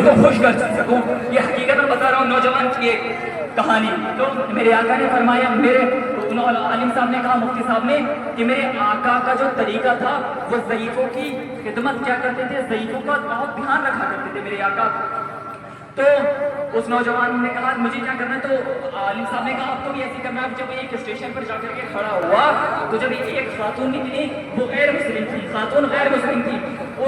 کو خوش کر سکوں. یہ حقیقت میں بتا رہا ہوں نوجوان کی ایک کہانی. تو میرے آقا نے فرمایا, میرے عالم صاحب نے کہا, مفتی صاحب نے, کہ میرے آقا کا جو طریقہ تھا وہ ضعیفوں کی خدمت کیا کرتے تھے, ضعیفوں کا بہت دھیان رکھا کرتے تھے میرے آقا. تو اس نوجوان نے کہا مجھے کیا کرنا ہے, تو عالم صاحب نے کہا آپ کو بھی ایسی کرنا ہے. جب ایک اسٹیشن پر جا کر کے کھڑا ہوا تو جب ایک خاتون نکلی, وہ غیر مسلم تھی, خاتون غیر مسلم تھی.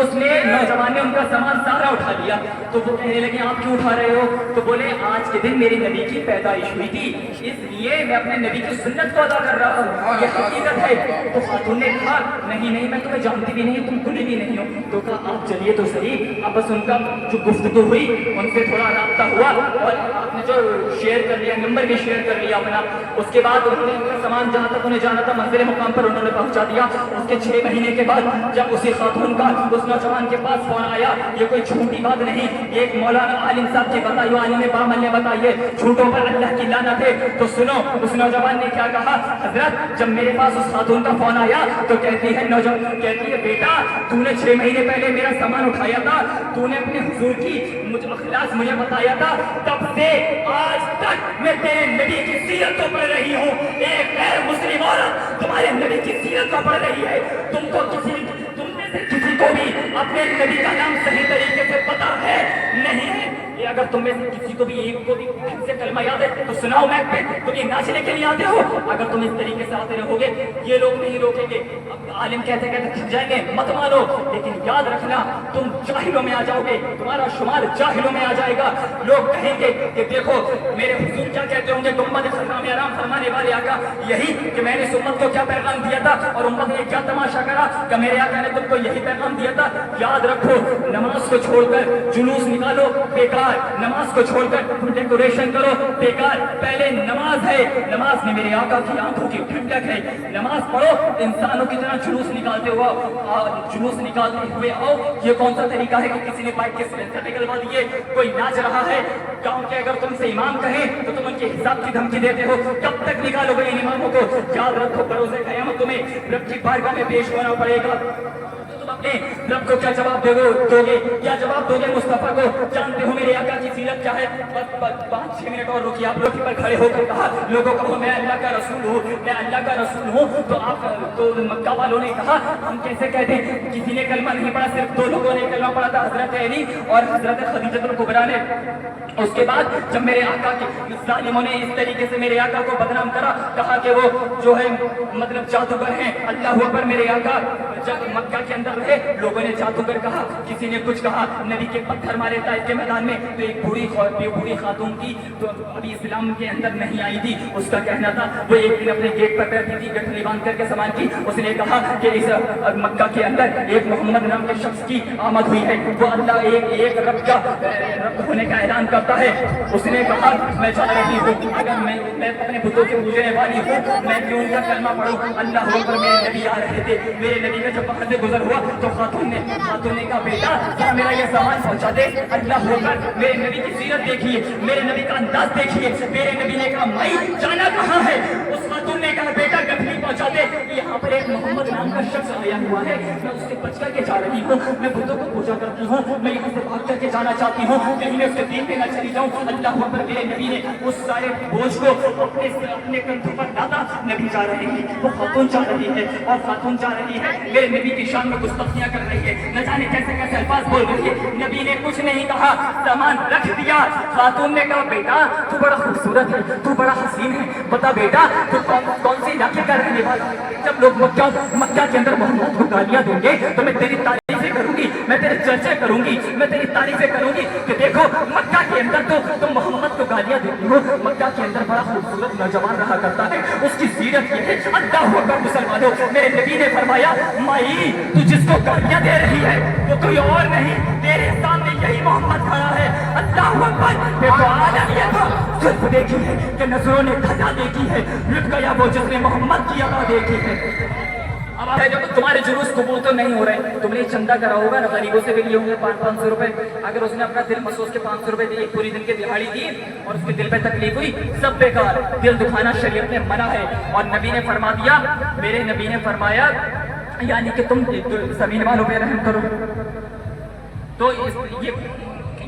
اس نے, نوجوان نے ان کا سامان سارا اٹھا لیا. تو وہ کہنے لگے آپ کیوں اٹھا رہے ہو؟ تو بولے آج کے دن میری نبی کی پیدائش ہوئی تھی, اس لیے میں اپنے نبی کی سنت کو ادا کر رہا ہوں, یہ حقیقت ہے. تو خاتون نے کہا نہیں نہیں, میں تمہیں جانتی بھی نہیں, تم کھلی بھی نہیں ہو. تو کہا آپ چلیے تو صحیح. اب بس ان کا جو گفتگو ہوئی, ان سے تھوڑا رابطہ ہوا, اور آپ نے جو شیئر کر لیا, نمبر بھی شیئر کر لیا اپنا. اس کے بعد انہوں نے اپنا سامان جہاں تک انہیں جانا تھا منزل مقام پر انہوں نے پہنچا دیا. اس کے 6 مہینے کے بعد جب اسی خاتون کا اس نوجوان کے پاس فون آیا, یہ کوئی جھوٹی بات نہیں, یہ ایک مولانا عالم صاحب کی بتائی, عالم بامل نے بتائی ہے, جھوٹوں پر اللہ کی لعنت ہے. تو سنو اس نوجوان نے کیا کہا, حضرت جب میرے پاس اس خاتون کا فون آیا تو کہتی ہے, نوجوان کہتی ہے بیٹا تو نے 6 مہینے پہلے میرا سامان اٹھایا تھا, تو نے اپنے حضور کی اخلاص مجھے بتایا تھا, تب سے آج تک میں تیرے نبی کی سیرت کو پڑھ رہی ہوں. ایک غیر مسلم عورت تمہارے نبی کی سیرت کو پڑھ رہی ہے. تم میں سے کسی کو بھی اپنے نبی کا نام صحیح طریقے سے پتا ہے نہیں ہے. اگر تم میں سے کسی کو بھی ایک کو بھی ڈھنگ سے کلمہ یاد ہے تو سناؤ میک پہ. تم یہ ناچنے کے لیے آتے ہو, اگر تم اس طریقے سے آتے رہو گے یہ لوگ نہیں روکیں گے. عالم کہتے کہتے تھک جائیں گے, مت مانو, لیکن یاد رکھنا تم جاہلوں میں آ جاؤ گے, تمہارا شمار جاہلوں میں آ جائے گا. لوگ کہیں گے کہ دیکھو میرے حضور کیا کہتے ہوں گے, گنبد خزاں میں آرام فرمانے والے آقا, یہی کہ میں نے اس امت کو کیا پیغام دیا تھا اور امت نے کیا تماشا کرا کہ میرے آقا نے تم کو یہی پیغام دیا تھا. یاد رکھو نماز کو چھوڑ کر جلوس نکالو بیکار, نماز کو چھوڑ کر ڈیکوریشن کرو بیکار. پہلے نماز ہے, نماز میں میرے آقا کی آنکھوں کی ٹھنڈک ہے. نماز پڑھو, انسانوں کی طرح جلوس نکالتے ہوئے آؤ. یہ کون سا طریقہ ہے کہ کسی نے بائک کے سلنسر نکلوا دیے, کوئی ناچ رہا ہے گاؤں کے, اگر تم سے امام کہیں تو تم ان کے حساب کی دھمکی دیتے ہو. کب تک نکالو گے ان اماموں کو؟ یاد رکھو بروز قیامت تمہیں رب کی بارگاہ میں پیش ہونا پڑے گا. اپنے رب کو کیا جواب دو گے, کیا جواب دو گے مصطفیٰ کو؟ جانتے ہو میرے آقا کی سیرت کیا ہے؟ 5-6 منٹ اور رکیے. آپ لوگ پر کھڑے ہو کر کہا, لوگوں کہو میں اللہ کا رسول ہوں, میں اللہ کا رسول ہوں. تو مکہ والوں نے کہا ہم کیسے کہتے ہیں, کسی نے کلمہ نہیں پڑھا, صرف 2 لوگوں نے کلمہ پڑھا تھا, حضرت علی اور حضرت خدیجہ الکبریٰ نے. اس کے بعد جب میرے آقا کے ظالموں نے اس طریقے سے میرے آقا کو بدنام کرا, کہا کہ وہ جو ہے مطلب جادوگر ہیں, اللہ اکبر. میرے آقا جب مکہ کے اندر رہے, لوگوں نے جادوگر کہا, کسی نے کچھ کہا, نبی کے پتھر مارے طائف کے میدان میں. تو ایک بوڑھی خاتون تھی جو ابھی اسلام کے اندر نہیں آئی تھی, اس کا کہنا تھا وہ ایک دن اپنے گیٹ پر بیٹھی تھی, گٹھلی باندھ کر کے سامان کی. اس نے کہا کہ اس مکہ کے اندر ایک محمد نام کے شخص کی آمد ہوئی ہے, وہ اللہ ایک رب کا رب ہونے کا اعلان کرتا ہے. اس نے کہا میں جا رہی ہوں, اگر میں اپنے بتوں کے پوجنے والی ہوں, میں کیوں ان کا کلمہ پڑھوں. اللہ اکبر. میرے نبی آ رہے تھے, میرے نبی کا جب وہاں سے گزر ہوا تو خاتون نے کہا بیٹا کیا میرا یہ سامان پہنچا دے. اللہ اکبر. میرے نبی کی سیرت دیکھیے, میرے نبی کا انداز دیکھیے. میرے نبی نے کہا مائی جانا کہاں ہے؟ اس خاتون نے کہا بیٹا گٹھلی پہنچا دے, یہاں پر ایک محمد نام کا شخص آیا ہوا ہے, میں اس سے بچ کر کے جا رہی ہوں, میں بتوں کو پوجا کرتی ہوں, میں یہاں سے بھاگ کر کے جانا چاہتی ہوں, کہیں میں اس کے دین پہ نہ چلی جاؤں. اللہ اکبر. میرے نبی نے اس سارے بوجھ کو اپنے کندھوں پر ڈالا. نبی جا رہے ہیں, وہ خاتون جا رہی ہے, اور خاتون جا رہی ہے میرے نبی کی شان میں گستاخیاں کر رہی ہے, نہ جانے کیسے کیسے الفاظ بول رہی ہے. نبی نے کچھ نہیں کہا, سامان رکھ دیا. خاتون نے کہا بیٹا تو بڑا خوبصورت ہے, تو بڑا حسین ہے, بتا بیٹا تو کون سی علاقے کا رہنے والا. جب لوگ مکہ کے اندر محمد کو گالیاں دیں گے تو میں تیری تعریفیں کروں گی, میں تیرے چرچے کروں گی, میں تیری تعریفیں کروں گی کہ دیکھو مکہ کے اندر تو تم محمد کو گالیاں دیتی ہو, مکہ کے اندر بڑا خوبصورت نوجوان رہا کرتا ہے, اس کی سیرت یہ ہے. اللہ اکبر. مسلمانوں, میرے نبی نے فرمایا مائی تو جس کو گالیاں دے رہی ہے وہ کوئی اور نہیں, تیرے سامنے یہی محمد کھڑا ہے. اللہ اکبر. دیکھو عالمیت صرف دیکھی ہے کہ نظروں نے دھجا دیکھی ہے, لٹ گیا وہ جس نے محمد کی ادا دیکھی ہے. اب ہے جب تمہارے جلوس قبول تو نہیں ہو رہے, تم نے چندہ کرا ہوگا نا, غریبوں سے بھی لیے ہوں گے 500 روپے. اگر اس نے اپنا دل محسوس کے 500 روپے دیے, پوری دن کی دہاڑی دی اور اس کے دل پہ تکلیف ہوئی, سب بیکار. دل دکھانا شریعت نے منع ہے. اور نبی نے فرما دیا, میرے نبی نے فرمایا یعنی کہ تم زمین والوں پہ رحم کرو. تو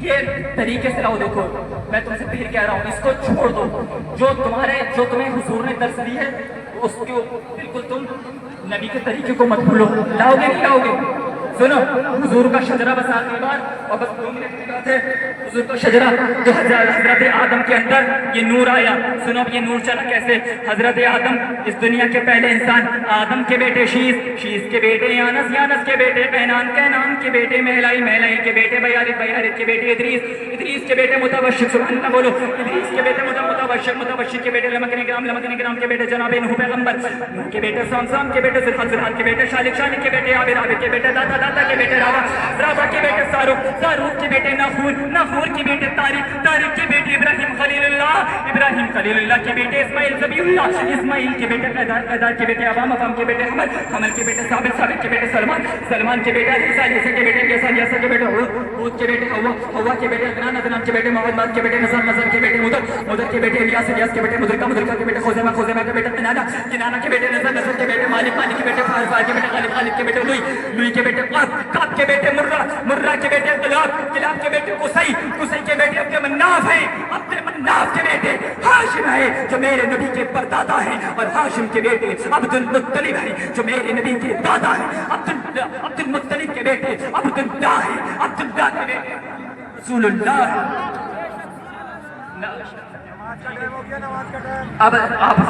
یہ طریقے سے رہو. دیکھو میں تم سے پھر کہہ رہا ہوں، اس کو چھوڑ دو. جو تمہیں حضور نے درس دی ہے اس کو بالکل تم نبی کے طریقے کو مت بھولو. لاؤ گے نہیں لاؤ گے؟ سنو حضور کا شجرہ بس آخری بار اور بس 2 منٹ کی بات ہے. حضور کا شجرہ جو حضرت آدم کے اندر یہ نور آیا. سنو اب یہ نور چلا کیسے. حضرت آدم اس دنیا کے پہلے انسان. آدم کے بیٹے شیس کے بیٹے یانس کے بیٹے کینان کے بیٹے مہلائی کے بیٹے بیارت کے بیٹے ادریس کے بیٹے متبشر. سبحان اللہ بولو. ادریس کے بیٹے متبشر کے بیٹے لمکن گرام کے بیٹے جناب نوح پیغمبر. نوح کے بیٹے سام کے بیٹے زرحال کے بیٹے شالک کے بیٹے عابر کے بیٹے داتا کے بیٹے راوا کے بیٹے ساروق کے بیٹے ناخور کے بیٹے طارق کے بیٹے ابراہیم خلیل اللہ کے بیٹے اسماعیل کے بیٹے قیدار کے بیٹے عوام کے بیٹے حمل کے بیٹے ثابت کے بیٹے سلمان کے بیٹے عیسیٰ کے بیٹے یسا کے بیٹے ہود کے بیٹے ہوا کے بیٹے عدنان کے بیٹے محمد کے بیٹے نصر کے بیٹے مدر کے بیٹے الیاس کے بیٹے مدرکہ کے بیٹے خزیمہ کے بیٹے کنانہ کے بیٹے نصر کے بیٹے مالک کے بیٹے فارس کے بیٹے غالب کے بیٹے لوئی کے بیٹے قاب کے بیٹے مرہ کے بیٹے کلاب کے بیٹے قصی کے بیٹے عبد مناف کے بیٹے ہاشم ہے جو میرے نبی کے پردادا ہیں، اور ہاشم کے بیٹے عبد المطلب ہیں جو میرے نبی کے دادا ہیں. عبد المطلب کے بیٹے عبداللہ ہیں، عبداللہ کے بیٹے رسول اللہ. اب آپ